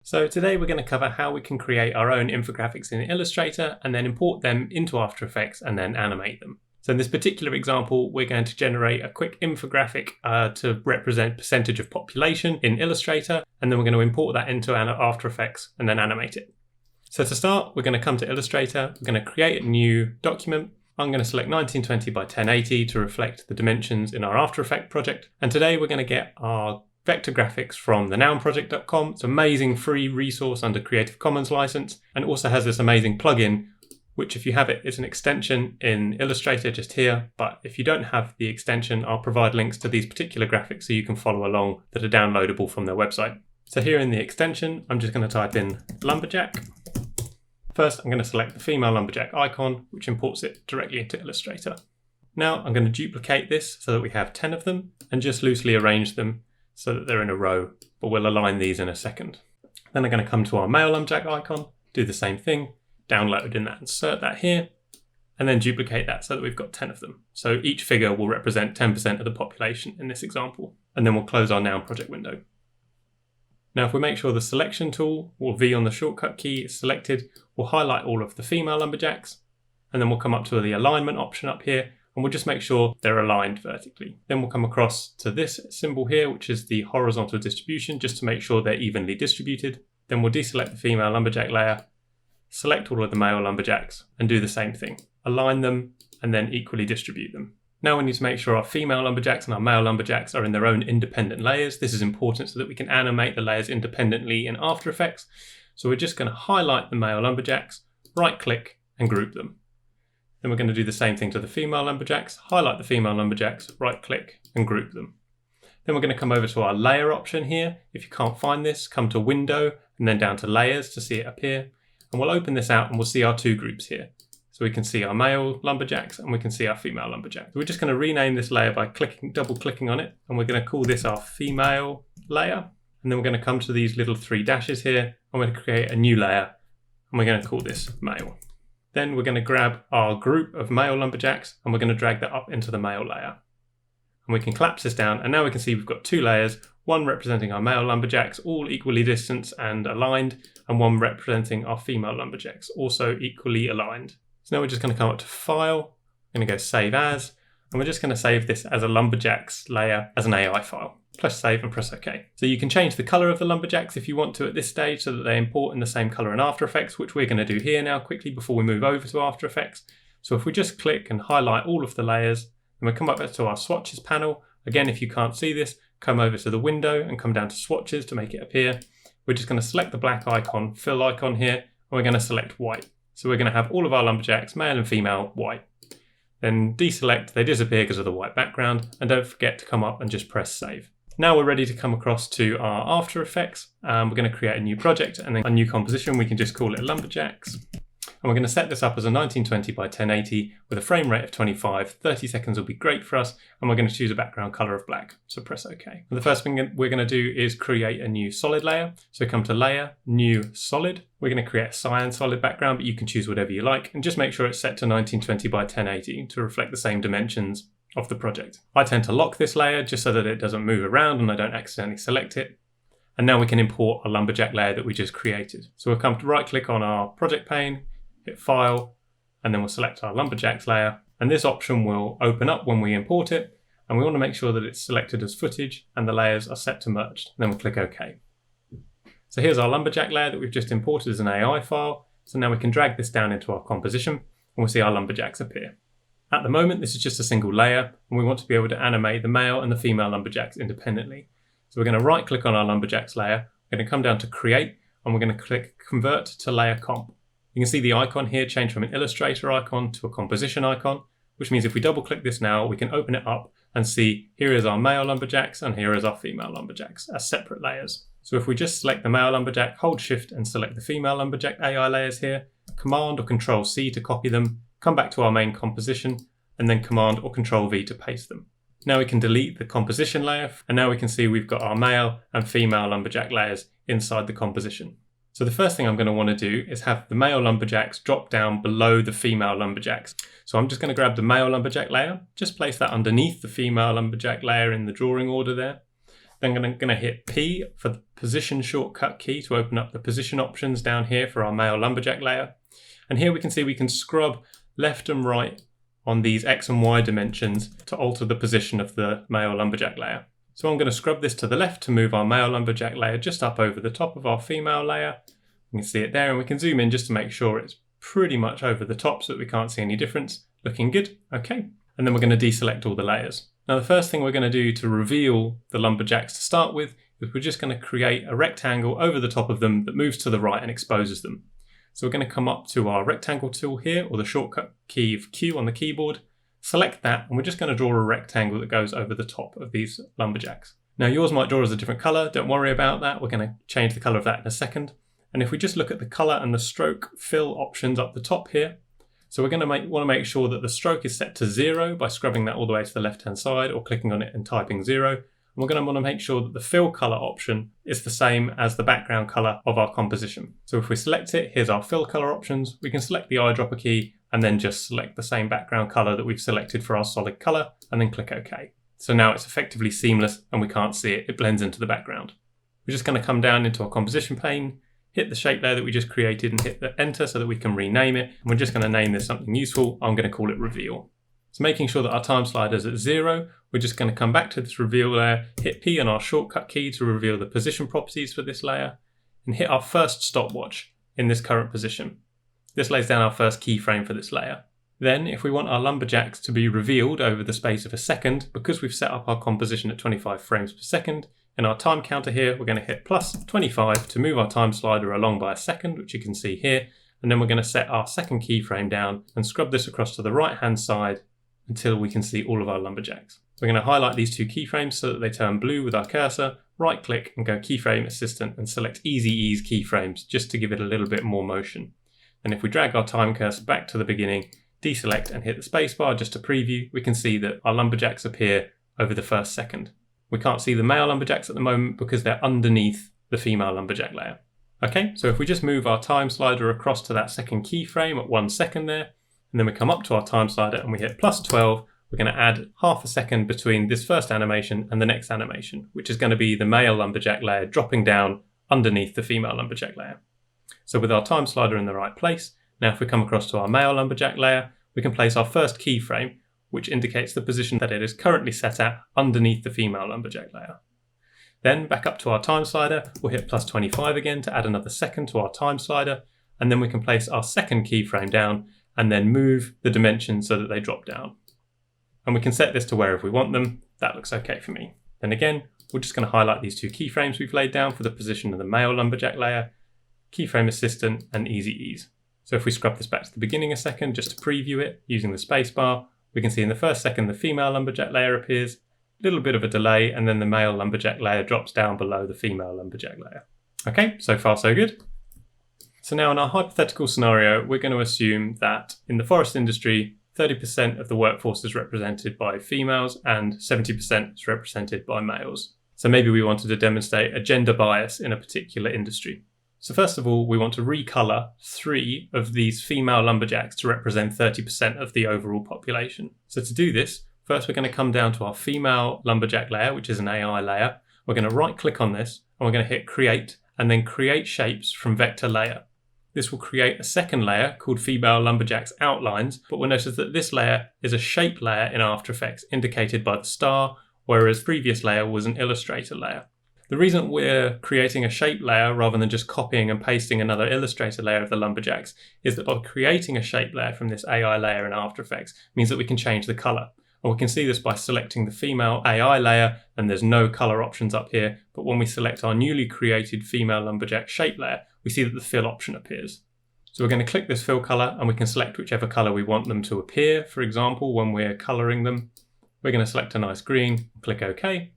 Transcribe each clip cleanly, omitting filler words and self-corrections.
So today we're going to cover how we can create our own infographics in Illustrator and then import them into After Effects and then animate them. So in this particular example, we're going to generate a quick infographic to represent percentage of population in Illustrator, and then we're going to import that into After Effects and then animate it. So to start, we're going to come to Illustrator, we're going to create a new document. I'm going to select 1920 by 1080 to reflect the dimensions in our After Effects project. And today we're going to get our vector graphics from thenownproject.com. It's an amazing free resource under Creative Commons license, and also has this amazing plugin, which if you have it, it's an extension in Illustrator just here. But if you don't have the extension, I'll provide links to these particular graphics so you can follow along that are downloadable from their website. So here in the extension, I'm just going to type in lumberjack. First, I'm going to select the female lumberjack icon, which imports it directly into Illustrator. Now I'm going to duplicate this so that we have 10 of them and just loosely arrange them so that they're in a row, but we'll align these in a second. Then I'm going to come to our male lumberjack icon, do the same thing, download and insert that here, and then duplicate that so that we've got 10 of them. So each figure will represent 10% of the population in this example. And then we'll close our Noun project window. Now if we make sure the selection tool, or V on the shortcut key, is selected, we'll highlight all of the female lumberjacks, and then we'll come up to the alignment option up here, and we'll just make sure they're aligned vertically. Then we'll come across to this symbol here, which is the horizontal distribution, just to make sure they're evenly distributed. Then we'll deselect the female lumberjack layer, select all of the male lumberjacks, and do the same thing. Align them, and then equally distribute them. Now we need to make sure our female lumberjacks and our male lumberjacks are in their own independent layers. This is important so that we can animate the layers independently in After Effects. So we're just going to highlight the male lumberjacks, right-click, and group them. Then we're going to do the same thing to the female lumberjacks, highlight the female lumberjacks, right-click, and group them. Then we're going to come over to our layer option here. If you can't find this, come to Window, and then down to Layers to see it appear. And we'll open this out and we'll see our two groups here. So we can see our male lumberjacks and we can see our female lumberjacks. So we're just going to rename this layer by double-clicking on it, and we're going to call this our female layer. And then we're going to come to these little three dashes here, and we're going to create a new layer, and we're going to call this male. Then we're going to grab our group of male lumberjacks and we're going to drag that up into the male layer. And we can collapse this down, and now we can see we've got two layers, one representing our male lumberjacks, all equally distanced and aligned, and one representing our female lumberjacks, also equally aligned. So now we're just going to come up to File, we're going to go Save As, and we're just going to save this as a lumberjacks layer as an AI file. Press save and press OK. So you can change the color of the lumberjacks if you want to at this stage so that they import in the same color in After Effects, which we're going to do here now quickly before we move over to After Effects. So if we just click and highlight all of the layers, then we come up to our swatches panel. Again, if you can't see this, come over to the window and come down to swatches to make it appear. We're just going to select the black icon, fill icon here, and we're going to select white. So we're going to have all of our lumberjacks, male and female, white. Then deselect, they disappear because of the white background, and don't forget to come up and just press save. Now we're ready to come across to our After Effects. We're going to create a new project and then a new composition. We can just call it Lumberjacks. And we're going to set this up as a 1920 by 1080 with a frame rate of 25. 30 seconds will be great for us. And we're going to choose a background color of black. So press OK. And the first thing we're going to do is create a new solid layer. So come to Layer, New Solid. We're going to create a cyan solid background, but you can choose whatever you like. And just make sure it's set to 1920 by 1080 to reflect the same dimensions of the project. I tend to lock this layer just so that it doesn't move around and I don't accidentally select it. And now we can import a lumberjack layer that we just created. So we'll come to right click on our project pane, hit File, and then we'll select our lumberjacks layer. And this option will open up when we import it. And we want to make sure that it's selected as footage and the layers are set to merged. And then we'll click OK. So here's our lumberjack layer that we've just imported as an AI file. So now we can drag this down into our composition and we'll see our lumberjacks appear. At the moment, this is just a single layer, and we want to be able to animate the male and the female lumberjacks independently. So we're going to right click on our lumberjacks layer, we're going to come down to Create, and we're going to click Convert to Layer Comp. You can see the icon here change from an Illustrator icon to a composition icon, which means if we double click this now, we can open it up and see here is our male lumberjacks and here is our female lumberjacks as separate layers. So if we just select the male lumberjack, hold Shift and select the female lumberjack AI layers here, Command or Control C to copy them, come back to our main composition, and then Command or Control V to paste them. Now we can delete the composition layer, and now we can see we've got our male and female lumberjack layers inside the composition. So the first thing I'm going to want to do is have the male lumberjacks drop down below the female lumberjacks. So I'm just going to grab the male lumberjack layer, just place that underneath the female lumberjack layer in the drawing order there. Then I'm going to hit P for the position shortcut key to open up the position options down here for our male lumberjack layer. And here we can see we can scrub left and right on these X and Y dimensions to alter the position of the male lumberjack layer. So I'm going to scrub this to the left to move our male lumberjack layer just up over the top of our female layer. You can see it there, and we can zoom in just to make sure it's pretty much over the top so that we can't see any difference. Looking good. Okay. And then we're going to deselect all the layers. Now the first thing we're going to do to reveal the lumberjacks to start with is we're just going to create a rectangle over the top of them that moves to the right and exposes them. So we're going to come up to our rectangle tool here, or the shortcut key of Q on the keyboard, select that, and we're just going to draw a rectangle that goes over the top of these lumberjacks. Now yours might draw as a different color, don't worry about that, we're going to change the color of that in a second. And if we just look at the color and the stroke fill options up the top here, so we're going to want to make sure that the stroke is set to 0 by scrubbing that all the way to the left hand side or clicking on it and typing 0. And we're going to want to make sure that the fill color option is the same as the background color of our composition. So if we select it, here's our fill color options. We can select the eyedropper key and then just select the same background color that we've selected for our solid color and then click OK. So now it's effectively seamless and we can't see it. It blends into the background. We're just going to come down into our composition pane, hit the shape layer that we just created and hit the enter so that we can rename it. And we're just going to name this something useful. I'm going to call it reveal. So making sure that our time slider is at 0, we're just going to come back to this reveal layer, hit P on our shortcut key to reveal the position properties for this layer, and hit our first stopwatch in this current position. This lays down our first keyframe for this layer. Then, if we want our lumberjacks to be revealed over the space of a second, because we've set up our composition at 25 frames per second, in our time counter here, we're going to hit plus 25 to move our time slider along by a second, which you can see here. And then we're going to set our second keyframe down and scrub this across to the right-hand side until we can see all of our lumberjacks. We're going to highlight these two keyframes so that they turn blue with our cursor, right-click and go Keyframe Assistant and select Easy Ease keyframes just to give it a little bit more motion. And if we drag our time cursor back to the beginning, deselect and hit the spacebar just to preview, we can see that our lumberjacks appear over the first second. We can't see the male lumberjacks at the moment because they're underneath the female lumberjack layer. Okay, so if we just move our time slider across to that second keyframe at 1 second there, and then we come up to our time slider and we hit plus 12, we're going to add half a second between this first animation and the next animation, which is going to be the male lumberjack layer dropping down underneath the female lumberjack layer. So with our time slider in the right place, now if we come across to our male lumberjack layer, we can place our first keyframe, which indicates the position that it is currently set at underneath the female lumberjack layer. Then back up to our time slider, we'll hit plus 25 again to add another second to our time slider, and then we can place our second keyframe down and then move the dimensions so that they drop down. And we can set this to wherever we want them. That looks okay for me. Then again, we're just going to highlight these two keyframes we've laid down for the position of the male lumberjack layer, Keyframe Assistant and Easy Ease. So if we scrub this back to the beginning a second just to preview it using the spacebar, we can see in the first second the female lumberjack layer appears, a little bit of a delay, and then the male lumberjack layer drops down below the female lumberjack layer. Okay, so far so good. So now in our hypothetical scenario, we're going to assume that in the forest industry, 30% of the workforce is represented by females and 70% is represented by males. So maybe we wanted to demonstrate a gender bias in a particular industry. So first of all, we want to recolor 3 of these female lumberjacks to represent 30% of the overall population. So to do this, first we're going to come down to our female lumberjack layer, which is an AI layer. We're going to right click on this and we're going to hit create and then create shapes from vector layer. This will create a second layer called female lumberjacks outlines, but we'll notice that this layer is a shape layer in After Effects indicated by the star, whereas the previous layer was an Illustrator layer. The reason we're creating a shape layer rather than just copying and pasting another Illustrator layer of the lumberjacks is that by creating a shape layer from this AI layer in After Effects means that we can change the color. And we can see this by selecting the female AI layer, and there's no color options up here, but when we select our newly created female lumberjack shape layer, we see that the fill option appears. So we're going to click this fill color and we can select whichever color we want them to appear. For example, when we're coloring them, we're going to select a nice green, click OK.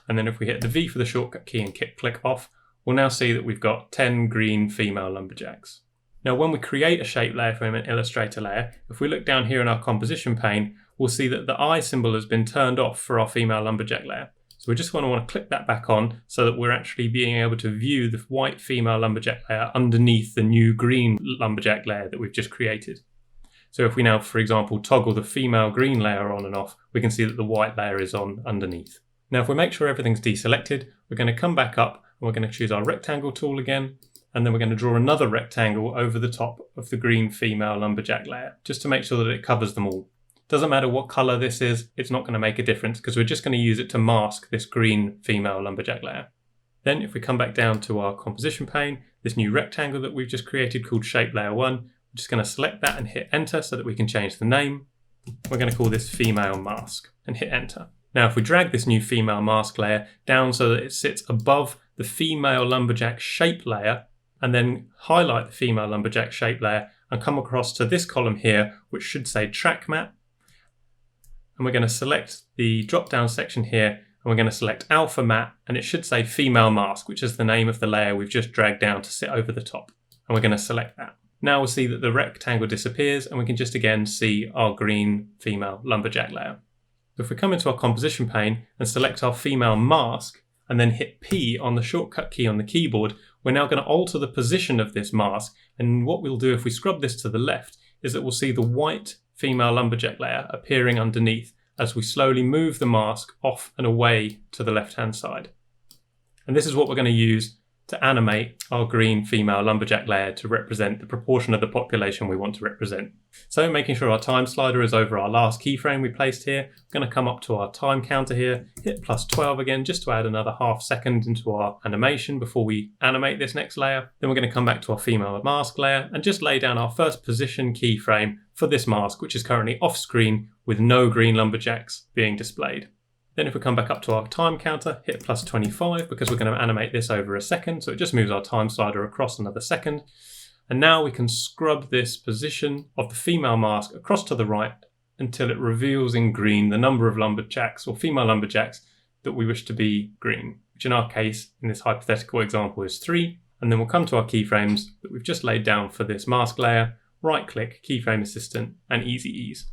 And then if we hit the V for the shortcut key and click off, we'll now see that we've got 10 green female lumberjacks. Now, when we create a shape layer from an Illustrator layer, if we look down here in our composition pane, we'll see that the eye symbol has been turned off for our female lumberjack layer. So we just want to click that back on so that we're actually being able to view the white female lumberjack layer underneath the new green lumberjack layer that we've just created. So if we now, for example, toggle the female green layer on and off, we can see that the white layer is on underneath. Now if we make sure everything's deselected, we're going to come back up and we're going to choose our rectangle tool again, and then we're going to draw another rectangle over the top of the green female lumberjack layer, just to make sure that it covers them all. Doesn't matter what color this is, it's not going to make a difference because we're just going to use it to mask this green female lumberjack layer. Then if we come back down to our composition pane, this new rectangle that we've just created called shape layer 1, we're just going to select that and hit enter so that we can change the name. We're going to call this female mask and hit enter. Now if we drag this new female mask layer down so that it sits above the female lumberjack shape layer, and then highlight the female lumberjack shape layer and come across to this column here, which should say track map. And we're going to select the drop down section here, and we're going to select alpha matte, and it should say female mask, which is the name of the layer we've just dragged down to sit over the top. And we're going to select that. Now we'll see that the rectangle disappears and we can just again see our green female lumberjack layer. So if we come into our composition pane and select our female mask and then hit P on the shortcut key on the keyboard, we're now going to alter the position of this mask. And what we'll do if we scrub this to the left is that we'll see the white female lumberjack layer appearing underneath as we slowly move the mask off and away to the left-hand side. And this is what we're going to use to animate our green female lumberjack layer to represent the proportion of the population we want to represent. So making sure our time slider is over our last keyframe we placed here, we're going to come up to our time counter here, hit +12 again just to add another ½ second into our animation before we animate this next layer. Then we're going to come back to our female mask layer and just lay down our first position keyframe for this mask, which is currently off screen with no green lumberjacks being displayed. Then if we come back up to our time counter, hit +25 because we're going to animate this over a second. So it just moves our time slider across another second. And now we can scrub this position of the female mask across to the right until it reveals in green the number of lumberjacks or female lumberjacks that we wish to be green, which in our case, in this hypothetical example, is 3. And then we'll come to our keyframes that we've just laid down for this mask layer, right click, keyframe assistant, and easy ease.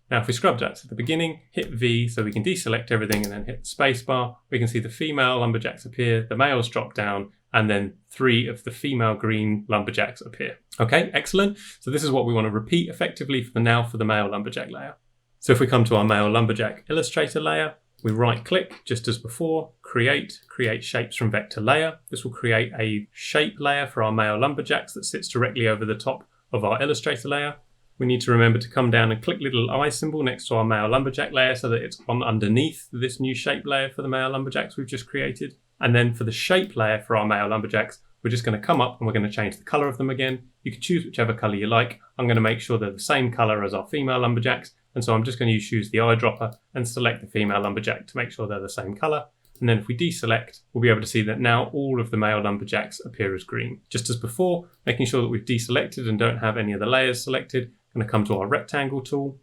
Now if we scrub that to the beginning, hit V so we can deselect everything and then hit the space bar, we can see the female lumberjacks appear, the males drop down, and then 3 of the female green lumberjacks appear. Okay, excellent. So this is what we want to repeat effectively for the male lumberjack layer. So if we come to our male lumberjack Illustrator layer, we right click just as before, create shapes from vector layer. This will create a shape layer for our male lumberjacks that sits directly over the top of our Illustrator layer. We need to remember to come down and click the little eye symbol next to our male lumberjack layer so that it's on underneath this new shape layer for the male lumberjacks we've just created. And then for the shape layer for our male lumberjacks, we're just going to come up and we're going to change the color of them again. You can choose whichever color you like. I'm going to make sure they're the same color as our female lumberjacks. And so I'm just going to choose the eyedropper and select the female lumberjack to make sure they're the same color. And then if we deselect, we'll be able to see that now all of the male lumberjacks appear as green. Just as before, making sure that we've deselected and don't have any of the layers selected. Going to come to our rectangle tool.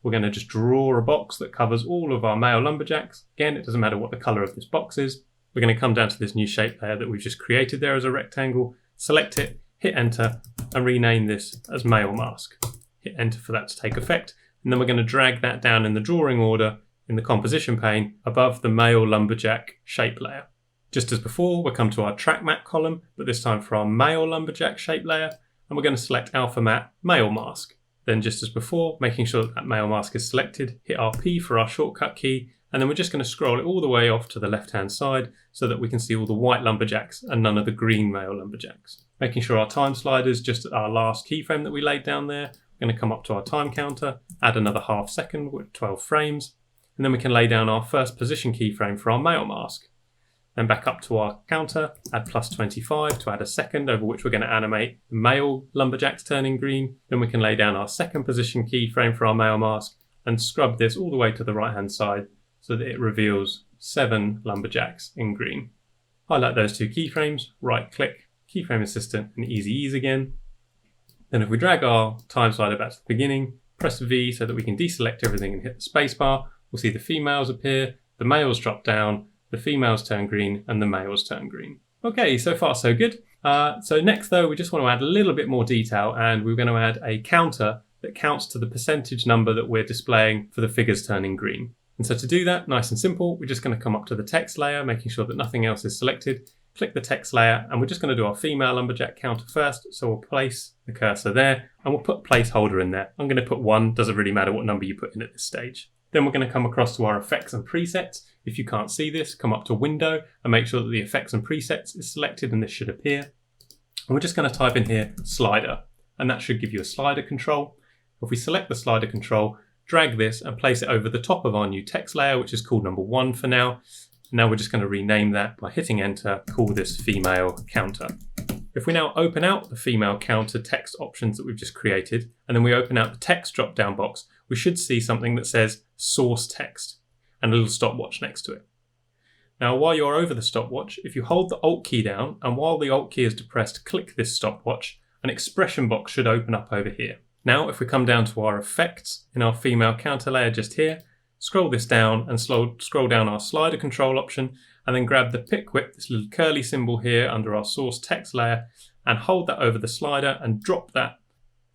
We're going to just draw a box that covers all of our male lumberjacks. Again, it doesn't matter what the color of this box is. We're going to come down to this new shape layer that we've just created there as a rectangle, select it, hit enter, and rename this as male mask. Hit enter for that to take effect. And then we're going to drag that down in the drawing order in the composition pane above the male lumberjack shape layer. Just as before, we'll come to our track map column, but this time for our male lumberjack shape layer, and we're going to select alpha matte male mask. Then just as before, making sure that male mask is selected, hit RP for our shortcut key, and then we're just going to scroll it all the way off to the left-hand side so that we can see all the white lumberjacks and none of the green male lumberjacks. Making sure our time slider is just at our last keyframe that we laid down there. We're going to come up to our time counter, add another ½ second with 12 frames, and then we can lay down our first position keyframe for our male mask. Then back up to our counter, add +25 to add a second over which we're going to animate the male lumberjacks turning green. Then we can lay down our second position keyframe for our male mask and scrub this all the way to the right hand side so that it reveals 7 lumberjacks in green. Highlight those 2 keyframes, right click, keyframe assistant, and easy ease again. Then if we drag our time slider back to the beginning, press V so that we can deselect everything and hit the space bar, we'll see the females appear, the males drop down, the females turn green, and the males turn green. Okay, so far so good. So next though, we just want to add a little bit more detail, and we're going to add a counter that counts to the percentage number that we're displaying for the figures turning green. And so to do that, nice and simple, we're just going to come up to the text layer, making sure that nothing else is selected, click the text layer, and we're just going to do our female lumberjack counter first. So we'll place the cursor there, and we'll put a placeholder in there. I'm going to put 1, doesn't really matter what number you put in at this stage. Then we're going to come across to our effects and presets. If you can't see this, come up to Window and make sure that the Effects and Presets is selected, and this should appear. And we're just going to type in here slider, and that should give you a slider control. If we select the slider control, drag this and place it over the top of our new text layer, which is called number 1 for now. Now we're just going to rename that by hitting enter, call this female counter. If we now open out the female counter text options that we've just created, and then we open out the text drop down box, we should see something that says source text and a little stopwatch next to it. Now while you're over the stopwatch, if you hold the Alt key down and while the Alt key is depressed, click this stopwatch, an expression box should open up over here. Now if we come down to our effects in our female counter layer just here, scroll this down and scroll down our slider control option, and then grab the pick whip, this little curly symbol here under our source text layer, and hold that over the slider and drop that.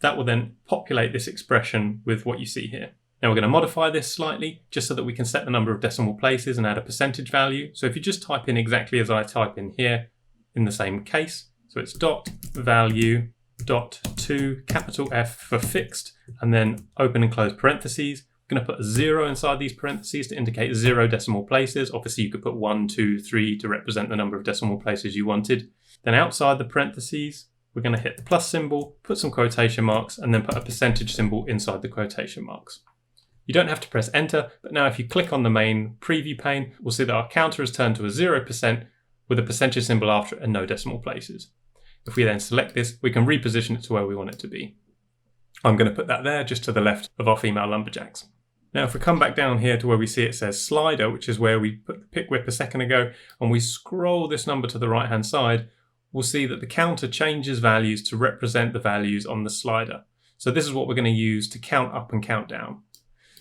That will then populate this expression with what you see here. Now we're going to modify this slightly just so that we can set the number of decimal places and add a percentage value. So if you just type in exactly as I type in here in the same case, so it's dot value dot to capital F for fixed, and then open and close parentheses. I'm going to put a 0 inside these parentheses to indicate 0 decimal places. Obviously you could put 1, 2, 3 to represent the number of decimal places you wanted. Then outside the parentheses, we're going to hit the plus symbol, put some quotation marks, and then put a percentage symbol inside the quotation marks. You don't have to press enter, but now if you click on the main preview pane, we'll see that our counter has turned to a 0% with a percentage symbol after it and no decimal places. If we then select this, we can reposition it to where we want it to be. I'm going to put that there just to the left of our female lumberjacks. Now if we come back down here to where we see it says slider, which is where we put the pick whip a second ago, and we scroll this number to the right hand side, we'll see that the counter changes values to represent the values on the slider. So this is what we're going to use to count up and count down.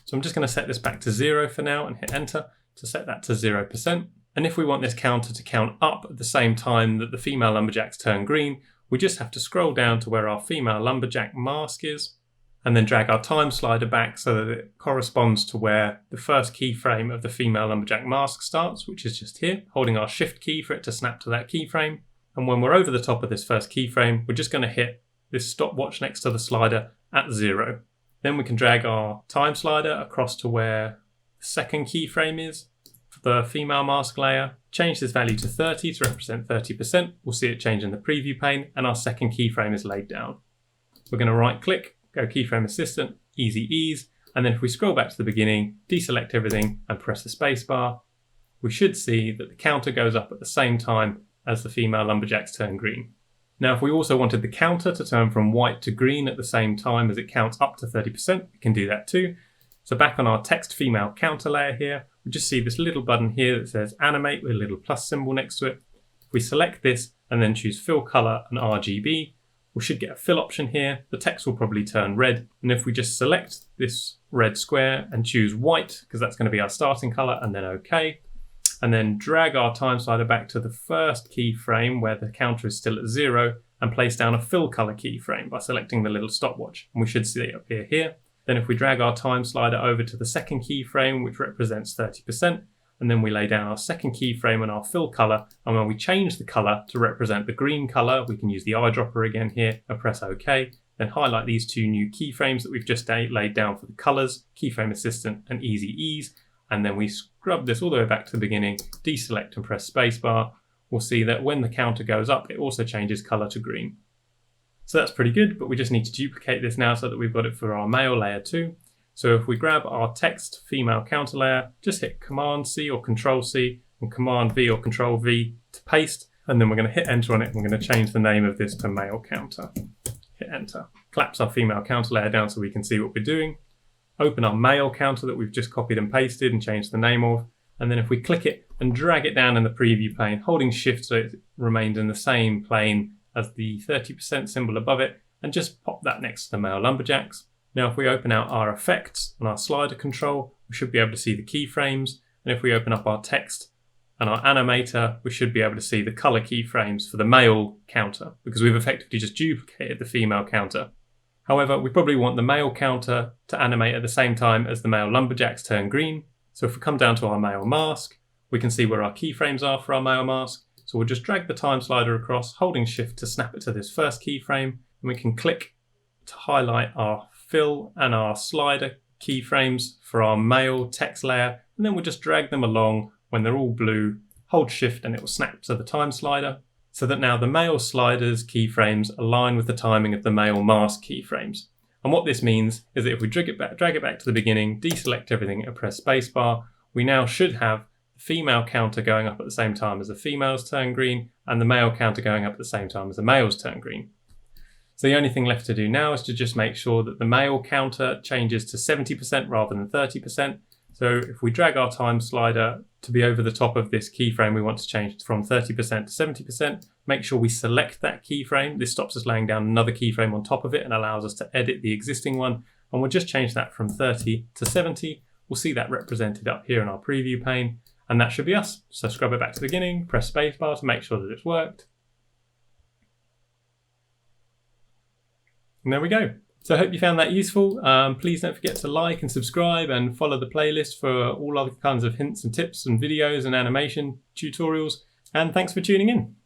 So I'm just going to set this back to 0 for now and hit enter to set that to 0%. And if we want this counter to count up at the same time that the female lumberjacks turn green, we just have to scroll down to where our female lumberjack mask is, and then drag our time slider back so that it corresponds to where the first keyframe of the female lumberjack mask starts, which is just here, holding our shift key for it to snap to that keyframe. And when we're over the top of this first keyframe, we're just going to hit this stopwatch next to the slider at 0. Then we can drag our time slider across to where the second keyframe is for the female mask layer, change this value to 30 to represent 30%. We'll see it change in the preview pane, and our second keyframe is laid down. We're going to right click, go keyframe assistant, easy ease, and then if we scroll back to the beginning, deselect everything and press the space bar, we should see that the counter goes up at the same time as the female lumberjacks turn green. Now if we also wanted the counter to turn from white to green at the same time as it counts up to 30%, we can do that too. So back on our text female counter layer here, we just see this little button here that says animate with a little plus symbol next to it. If we select this and then choose fill color and RGB, we should get a fill option here. The text will probably turn red. And if we just select this red square and choose white, because that's going to be our starting color, and then OK, and then drag our time slider back to the first keyframe where the counter is still at 0 and place down a fill color keyframe by selecting the little stopwatch. And we should see it appear here. Then if we drag our time slider over to the second keyframe, which represents 30%, and then we lay down our second keyframe and our fill color, and when we change the color to represent the green color, we can use the eyedropper again here and press OK, then highlight these two new keyframes that we've just laid down for the colors, keyframe assistant and easy ease, and then we scrub this all the way back to the beginning, deselect and press spacebar. We'll see that when the counter goes up, it also changes color to green. So that's pretty good, but we just need to duplicate this now so that we've got it for our male layer too. So if we grab our text female counter layer, just hit Command C or Control C and Command V or Control V to paste, and then we're going to hit enter on it and we're going to change the name of this to male counter. Hit enter. Collapse our female counter layer down so we can see what we're doing. Open our male counter that we've just copied and pasted and changed the name of, and then if we click it and drag it down in the preview pane, holding shift so it remains in the same plane as the 30% symbol above it, and just pop that next to the male lumberjacks. Now if we open out our effects and our slider control, we should be able to see the keyframes, and if we open up our text and our animator, we should be able to see the color keyframes for the male counter, because we've effectively just duplicated the female counter. However, we probably want the male counter to animate at the same time as the male lumberjacks turn green. So if we come down to our male mask, we can see where our keyframes are for our male mask. So we'll just drag the time slider across, holding shift to snap it to this first keyframe, and we can click to highlight our fill and our slider keyframes for our male text layer, and then we'll just drag them along when they're all blue, hold shift and it will snap to the time slider, so that now the male slider's keyframes align with the timing of the male mask keyframes. And what this means is that if we drag it back to the beginning, deselect everything and press spacebar, we now should have the female counter going up at the same time as the females turn green and the male counter going up at the same time as the males turn green. So the only thing left to do now is to just make sure that the male counter changes to 70% rather than 30%. So if we drag our time slider to be over the top of this keyframe, we want to change from 30% to 70%. Make sure we select that keyframe. This stops us laying down another keyframe on top of it and allows us to edit the existing one. And we'll just change that from 30 to 70. We'll see that represented up here in our preview pane. And that should be us. So scrub it back to the beginning, press spacebar to make sure that it's worked. And there we go. So I hope you found that useful. Please don't forget to like and subscribe and follow the playlist for all other kinds of hints and tips and videos and animation tutorials. And thanks for tuning in.